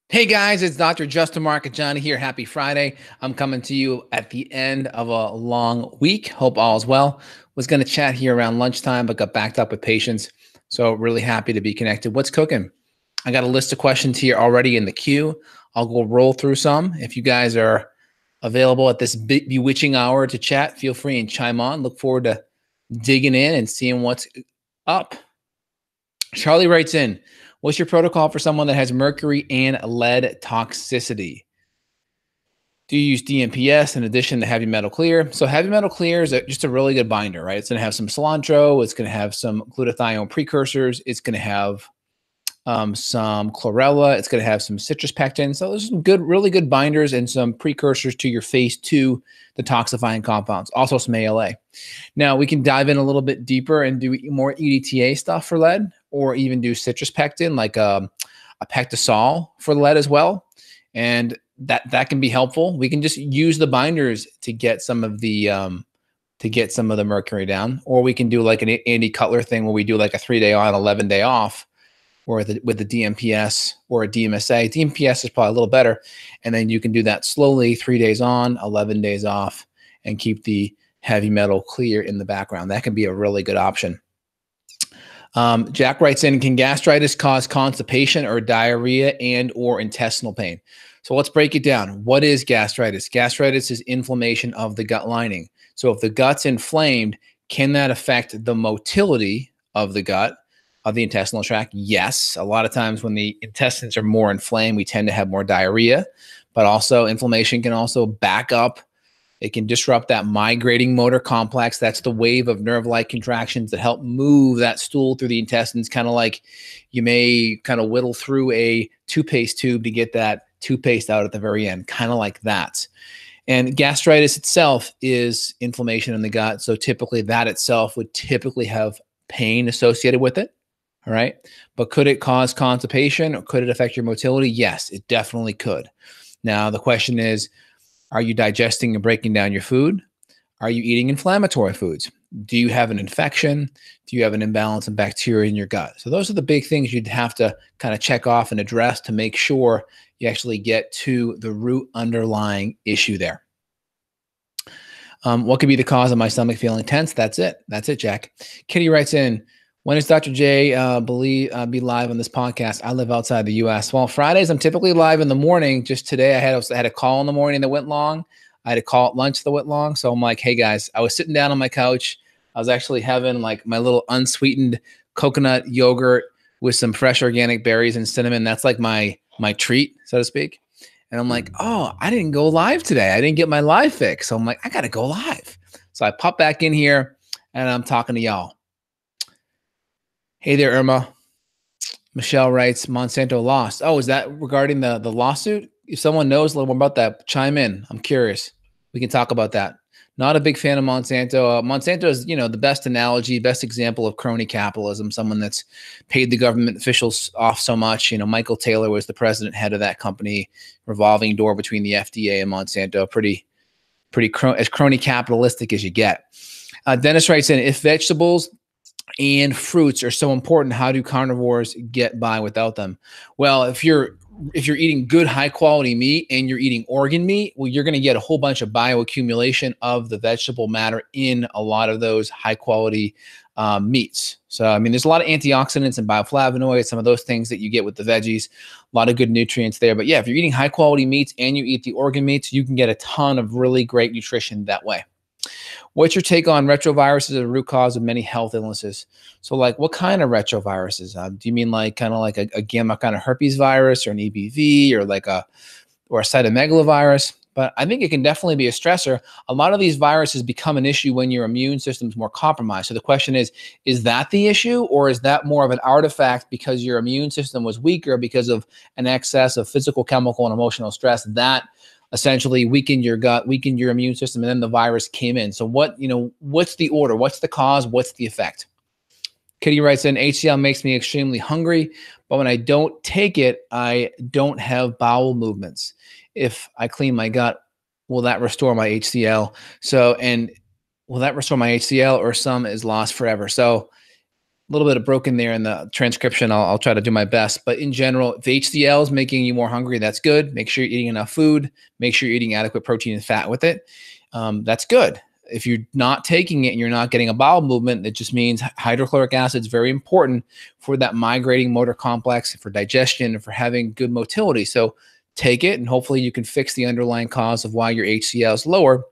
Hey guys, it's Dr. Justin Marchegiani here. Happy Friday. I'm coming to you at the end of a long week. Hope all is well. Was going to chat here around lunchtime, but got backed up with patients. So really happy to be connected. What's cooking? I got a list of questions here already in the queue. I'll go roll through some. If you guys are available at this bewitching hour to chat, feel free and chime on. Look forward to digging in and seeing what's up. Charlie writes in, what's your protocol for someone that has mercury and lead toxicity? Do you use DMPS in addition to heavy metal clear? So heavy metal clear is just a really good binder, right? It's going to have some cilantro. It's going to have some glutathione precursors. It's going to have some chlorella. It's going to have some citrus pectin. So there's some good, really good binders and some precursors to your phase 2 detoxifying compounds. Also some ALA. Now we can dive in a little bit deeper and do more EDTA stuff for lead, or even do citrus pectin like a pectisol for lead as well. And that can be helpful. We can just use the binders to get some of the mercury down, or we can do like an Andy Cutler thing where we do like a 3-day on, 11-day off, or with the DMPS or a DMSA. DMPS is probably a little better. And then you can do that slowly, 3 days on, 11 days off, and keep the heavy metal clear in the background. That can be a really good option. Jack writes in, can gastritis cause constipation or diarrhea and or intestinal pain? So let's break it down. What is gastritis? Gastritis is inflammation of the gut lining. So if the gut's inflamed, can that affect the motility of the gut, of the intestinal tract? Yes. A lot of times when the intestines are more inflamed, we tend to have more diarrhea, but also inflammation can also back up. It can disrupt that migrating motor complex. That's the wave of nerve-like contractions that help move that stool through the intestines, kind of like you may kind of whittle through a toothpaste tube to get that toothpaste out at the very end, kind of like that. And gastritis itself is inflammation in the gut. So typically that itself would typically have pain associated with it. All right. But could it cause constipation, or could it affect your motility? Yes, it definitely could. Now, the question is, are you digesting and breaking down your food? Are you eating inflammatory foods? Do you have an infection? Do you have an imbalance in bacteria in your gut? So those are the big things you'd have to kind of check off and address to make sure you actually get to the root underlying issue there. What could be the cause of my stomach feeling tense? That's it. That's it, Jack. Kitty writes in, when is Dr. J be live on this podcast? I live outside the U.S. Well, Fridays, I'm typically live in the morning. Just today, I had a call in the morning that went long. I had a call at lunch that went long. So I'm like, hey, guys, I was sitting down on my couch. I was actually having like my little unsweetened coconut yogurt with some fresh organic berries and cinnamon. That's like my treat, so to speak. And I'm like, oh, I didn't go live today. I didn't get my live fix. So I'm like, I got to go live. So I pop back in here and I'm talking to y'all. Hey there, Irma. Michelle writes, Monsanto lost. Oh, is that regarding the lawsuit? If someone knows a little more about that, chime in. I'm curious. We can talk about that. Not a big fan of Monsanto. Monsanto is, the best analogy, best example of crony capitalism, someone that's paid the government officials off so much. Michael Taylor was the president, head of that company, revolving door between the FDA and Monsanto. Pretty as crony capitalistic as you get. Dennis writes in, if vegetables and fruits are so important, how do carnivores get by without them? Well, if you're eating good high quality meat and you're eating organ meat, well, you're going to get a whole bunch of bioaccumulation of the vegetable matter in a lot of those high quality meats. So, I mean, there's a lot of antioxidants and bioflavonoids, some of those things that you get with the veggies, a lot of good nutrients there. But yeah, if you're eating high quality meats and you eat the organ meats, you can get a ton of really great nutrition that way. What's your take on retroviruses as a root cause of many health illnesses? So like what kind of retroviruses? Do you mean like kind of like a gamma kind of herpes virus or an EBV or a cytomegalovirus? But I think it can definitely be a stressor. A lot of these viruses become an issue when your immune system's more compromised. So the question is that the issue, or is that more of an artifact because your immune system was weaker because of an excess of physical, chemical, and emotional stress that essentially weakened your gut, weakened your immune system, and then the virus came in? So what's the order? What's the cause? What's the effect? Kitty writes in, HCl makes me extremely hungry, but when I don't take it, I don't have bowel movements. If I clean my gut, will that restore my HCl? So, and will that restore my HCl, or some is lost forever? So little bit of broken there in the transcription. I'll try to do my best. But in general, if HDL is making you more hungry, that's good. Make sure you're eating enough food. Make sure you're eating adequate protein and fat with it. That's good. If you're not taking it and you're not getting a bowel movement, it just means hydrochloric acid is very important for that migrating motor complex, for digestion, and for having good motility. So take it, and hopefully you can fix the underlying cause of why your HCl is lower.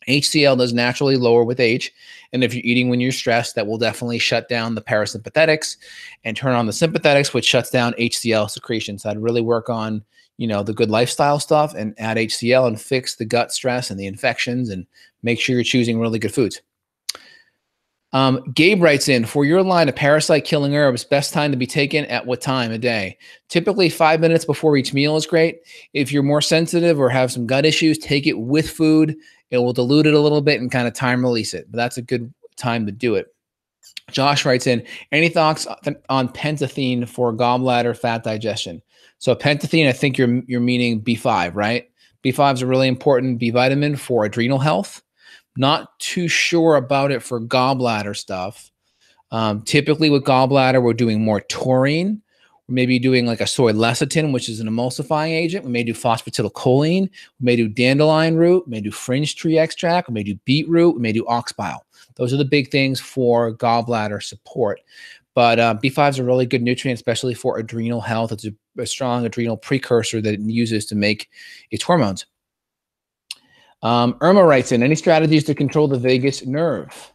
HCl does naturally lower with age. And if you're eating when you're stressed, that will definitely shut down the parasympathetics and turn on the sympathetics, which shuts down HCl secretion. So I'd really work on, the good lifestyle stuff and add HCl and fix the gut stress and the infections and make sure you're choosing really good foods. Gabe writes in, for your line of parasite killing herbs, best time to be taken at what time a day? Typically 5 minutes before each meal is great. If you're more sensitive or have some gut issues, take it with food. It will dilute it a little bit and kind of time release it, but that's a good time to do it. Josh writes in, any thoughts on pentathene for gallbladder fat digestion? So pentathene, I think you're meaning B5, right? B5 is a really important B vitamin for adrenal health. Not too sure about it for gallbladder stuff. Typically with gallbladder, we're doing more taurine. We may be doing like a soy lecithin, which is an emulsifying agent. We may do phosphatidylcholine. We may do dandelion root. We may do fringe tree extract. We may do beetroot. We may do ox bile. Those are the big things for gallbladder support. But B5 is a really good nutrient, especially for adrenal health. It's a strong adrenal precursor that it uses to make its hormones. Irma writes in, any strategies to control the vagus nerve?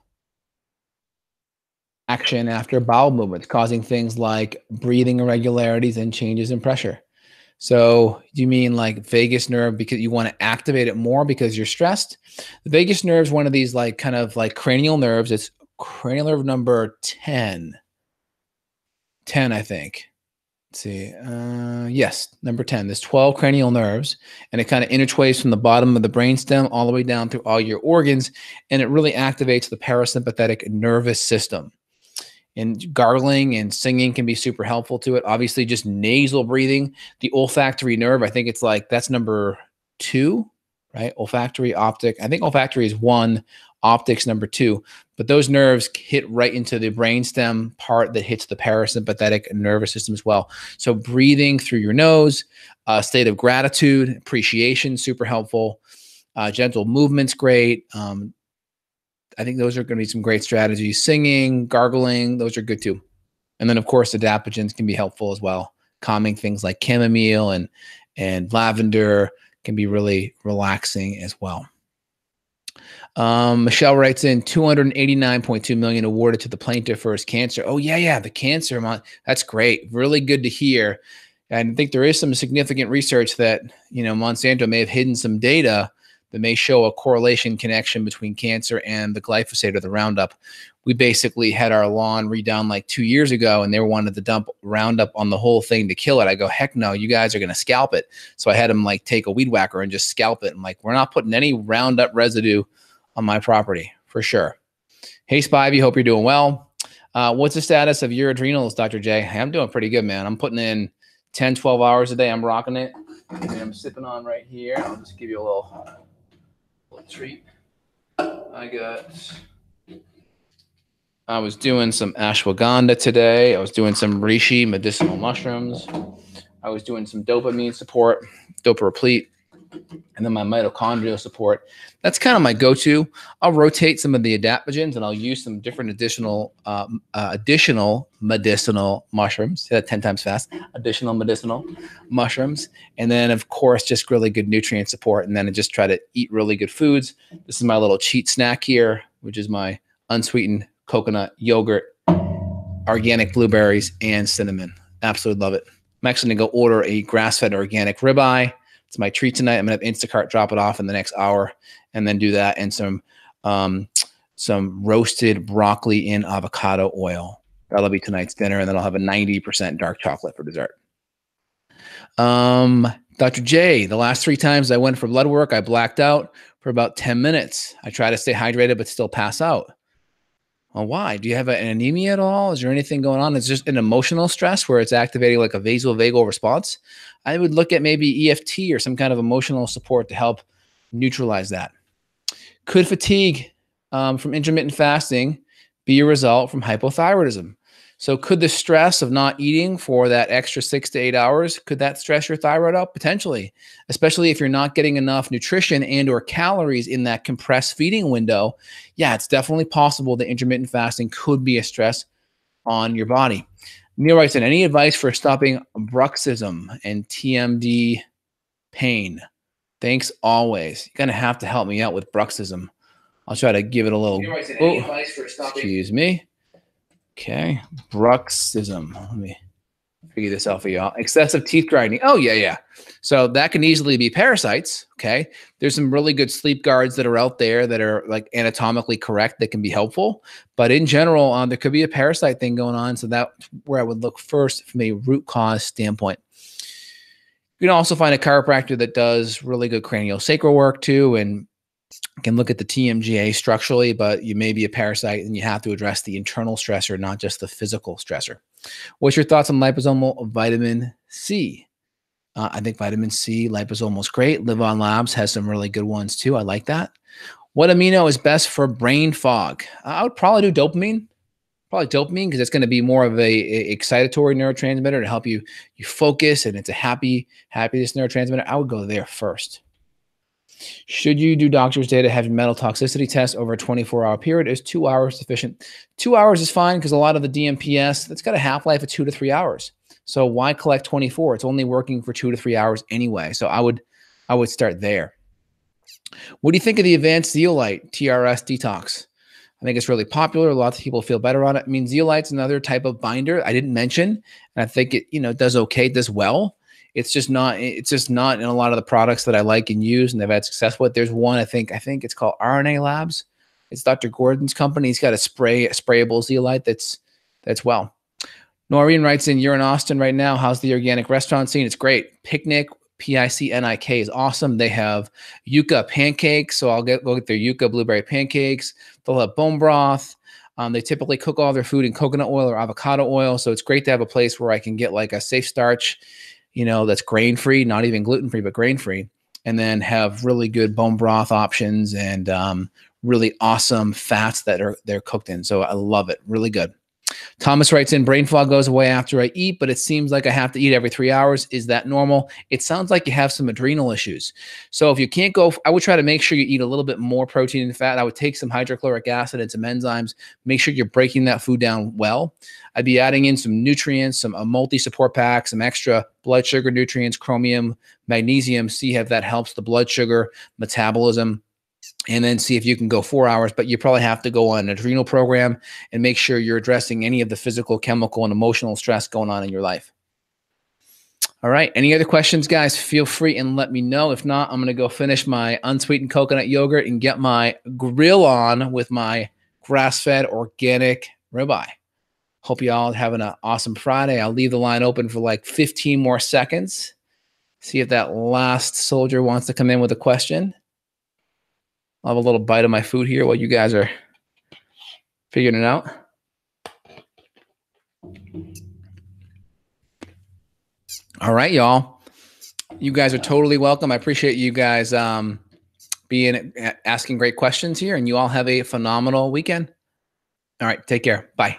Action after bowel movements, causing things like breathing irregularities and changes in pressure. So do you mean like vagus nerve because you want to activate it more because you're stressed? The vagus nerve is one of these like kind of like cranial nerves. It's cranial nerve number 10. 10, I think. Let's see. Yes, number 10. There's 12 cranial nerves, and it kind of intertwines from the bottom of the brainstem all the way down through all your organs, and it really activates the parasympathetic nervous system. And gargling and singing can be super helpful to it. Obviously, just nasal breathing. The olfactory nerve, I think it's like, that's number 2, right? Olfactory, optic. I think olfactory is 1, optics number 2. But those nerves hit right into the brainstem part that hits the parasympathetic nervous system as well. So breathing through your nose, state of gratitude, appreciation, super helpful. Gentle movement's great. I think those are going to be some great strategies. Singing, gargling, those are good too. And then, of course, adaptogens can be helpful as well. Calming things like chamomile and lavender can be really relaxing as well. Michelle writes in, 289.2 million awarded to the plaintiff for his cancer. Oh, yeah, the cancer amount. That's great. Really good to hear. And I think there is some significant research that, Monsanto may have hidden some data that may show a correlation connection between cancer and the glyphosate or the Roundup. We basically had our lawn redone like 2 years ago, and they wanted to dump Roundup on the whole thing to kill it. I go, heck no, you guys are going to scalp it. So I had them like take a weed whacker and just scalp it. I'm like, we're not putting any Roundup residue on my property for sure. Hey, Spivey, hope you're doing well. What's the status of your adrenals, Dr. J? Hey, I'm doing pretty good, man. I'm putting in 10, 12 hours a day. I'm rocking it. And I'm sipping on right here. I'll just give you a little treat. I was doing some ashwagandha today. I was doing some reishi medicinal mushrooms. I was doing some dopamine support, dopa-replete, and then my mitochondrial support. That's kind of my go-to. I'll rotate some of the adaptogens, and I'll use some different additional medicinal mushrooms. Say that 10 times fast. Additional medicinal mushrooms. And then, of course, just really good nutrient support. And then I just try to eat really good foods. This is my little cheat snack here, which is my unsweetened coconut yogurt, organic blueberries, and cinnamon. Absolutely love it. I'm actually going to go order a grass-fed organic ribeye. It's my treat tonight. I'm going to have Instacart drop it off in the next hour and then do that and some roasted broccoli in avocado oil. That'll be tonight's dinner. And then I'll have a 90% dark chocolate for dessert. Dr. J, the last 3 times I went for blood work, I blacked out for about 10 minutes. I try to stay hydrated, but still pass out. Well, why? Do you have an anemia at all? Is there anything going on? It's just an emotional stress where it's activating like a vasovagal response. I would look at maybe EFT or some kind of emotional support to help neutralize that. Could fatigue from intermittent fasting be a result from hypothyroidism? So could the stress of not eating for that extra 6 to 8 hours, could that stress your thyroid out? Potentially, especially if you're not getting enough nutrition and or calories in that compressed feeding window. Yeah, it's definitely possible that intermittent fasting could be a stress on your body. Neil writes in, any advice for stopping bruxism and TMD pain? Thanks always. You're going to have to help me out with bruxism. I'll try to give it a little. Excuse me. Okay. Bruxism. Let me figure this out for y'all. Excessive teeth grinding. Oh, yeah. So that can easily be parasites. Okay. There's some really good sleep guards that are out there that are like anatomically correct that can be helpful. But in general, there could be a parasite thing going on. So that's where I would look first from a root cause standpoint. You can also find a chiropractor that does really good craniosacral work too, and can look at the TMGA structurally, but you may be a parasite and you have to address the internal stressor, not just the physical stressor. What's your thoughts on liposomal vitamin C? I think vitamin C, liposomal is great. Live On Labs has some really good ones too. I like that. What amino is best for brain fog? I would probably do dopamine. Because it's going to be more of a excitatory neurotransmitter to help you focus, and it's a happiness neurotransmitter. I would go there first. Should you do doctor's data heavy metal toxicity test over a 24-hour period? Is 2 hours sufficient? 2 hours is fine because a lot of the DMPS, that's got a half-life of 2 to 3 hours. So why collect 24? It's only working for 2 to 3 hours anyway. So I would start there. What do you think of the advanced Zeolite TRS detox? I think it's really popular. A lot of people feel better on it. I mean, Zeolite's another type of binder I didn't mention, and I think it, does okay, it does well. It's just not in a lot of the products that I like and use and I've had success with. There's one, I think it's called RNA Labs. It's Dr. Gordon's company. He's got a sprayable Zeolite that's well. Noreen writes in, you're in Austin right now. How's the organic restaurant scene? It's great. Picnic, PICNIK is awesome. They have yucca pancakes. So I'll go get their yucca blueberry pancakes. They'll have bone broth. They typically cook all their food in coconut oil or avocado oil. So it's great to have a place where I can get like a safe starch, that's grain-free, not even gluten-free, but grain-free, and then have really good bone broth options and really awesome fats that they're cooked in. So I love it. Really good. Thomas writes in, brain fog goes away after I eat, but it seems like I have to eat every 3 hours. Is that normal? It sounds like you have some adrenal issues. So if you can't go, I would try to make sure you eat a little bit more protein and fat. I would take some hydrochloric acid and some enzymes, make sure you're breaking that food down well. I'd be adding in some nutrients, some multi-support pack, some extra blood sugar nutrients, chromium, magnesium, see if that helps the blood sugar metabolism. And then see if you can go 4 hours, but you probably have to go on an adrenal program and make sure you're addressing any of the physical, chemical, and emotional stress going on in your life. All right. Any other questions, guys? Feel free and let me know. If not, I'm going to go finish my unsweetened coconut yogurt and get my grill on with my grass-fed organic ribeye. Hope you all having an awesome Friday. I'll leave the line open for like 15 more seconds. See if that last soldier wants to come in with a question. I'll have a little bite of my food here while you guys are figuring it out. All right, y'all. You guys are totally welcome. I appreciate you guys asking great questions here, and you all have a phenomenal weekend. All right, take care. Bye.